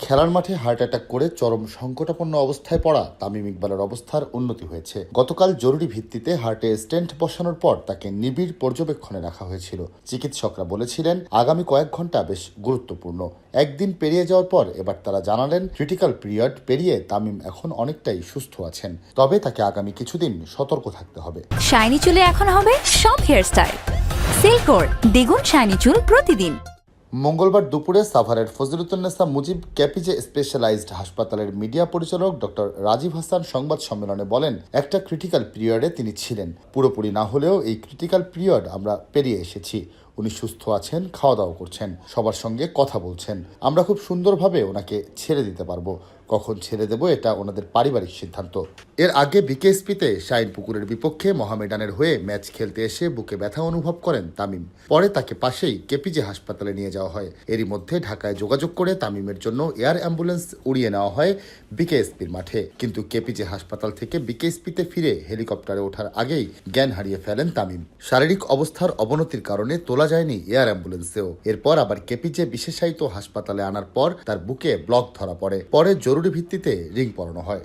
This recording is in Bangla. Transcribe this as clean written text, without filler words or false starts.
খেলার মাঠে হার্ট অ্যাটাক করে চরম সংকটাপন্ন অবস্থায় পড়া তামিম ইকবালের অবস্থার উন্নতি হয়েছে। গতকাল জরুরি ভিত্তিতে হার্টে স্টেন্ট বসানোর পর তাকে নিবিড় পর্যবেক্ষণে রাখা হয়েছিল। চিকিৎসকরা বলেছিলেন আগামী কয়েক ঘন্টা বেশ গুরুত্বপূর্ণ। একদিন পেরিয়ে যাওয়ার পর এবার তারা জানালেন ক্রিটিক্যাল পিরিয়ড পেরিয়ে তামিম এখন অনেকটাই সুস্থ আছেন, তবে তাকে আগামী কিছুদিন সতর্ক থাকতে হবে। শাইনি চুলে এখন হবে সব হেয়ারস্টাইল। সিল্কোর দ্বিগুণ শাইনি চুল প্রতিদিন। মঙ্গলবার দুপুরে সাভারের ফজিলতুন্নেসা মুজিব ক্যাপিজে স্পেশালাইজড হাসপাতালের মিডিয়া পরিচালক ডক্টর রাজীব হাসান সংবাদ সম্মেলনে বলেন, একটা ক্রিটিক্যাল পিরিয়ডে তিনি ছিলেন। পুরোপুরি না হলেও এই ক্রিটিক্যাল পিরিয়ড আমরা পেরিয়ে এসেছি। উনি সুস্থ আছেন, খাওয়া দাওয়া করছেন, সবার সঙ্গে কথা বলছেন। আমরা খুব সুন্দরভাবে ওনাকে ছেড়ে দিতে পারবো। কখন ছেড়ে দেব এটা ওনাদের পারিবারিক সিদ্ধান্ত। এর আগে বিকেএসপিতে শাইনপুকুরের বিপক্ষে মোহামেডানের হয়ে ম্যাচ খেলতে এসে বুকে ব্যথা অনুভব করেন তামিম। পরে তাকে পাশেই কেপিজে হাসপাতালে নিয়ে যাওয়া হয়। এরই মধ্যে ঢাকায় যোগাযোগ করে তামিমের জন্য এয়ার অ্যাম্বুলেন্স উড়িয়ে নেওয়া হয় বিকেএসপির মাঠে। কিন্তু কেপিজে হাসপাতাল থেকে বিকেএসপিতে ফিরে হেলিকপ্টারে ওঠার আগেই জ্ঞান হারিয়ে ফেলেন তামিম। শারীরিক অবস্থার অবনতির কারণে তোলা যায়নি এয়ার অ্যাম্বুলেন্সেও। এরপর আবার কেপিজে বিশেষায়িত হাসপাতালে আনার পর তার বুকে ব্লক ধরা পড়ে। পরে জরুরি ভিত্তিতে রিং পরানো হয়।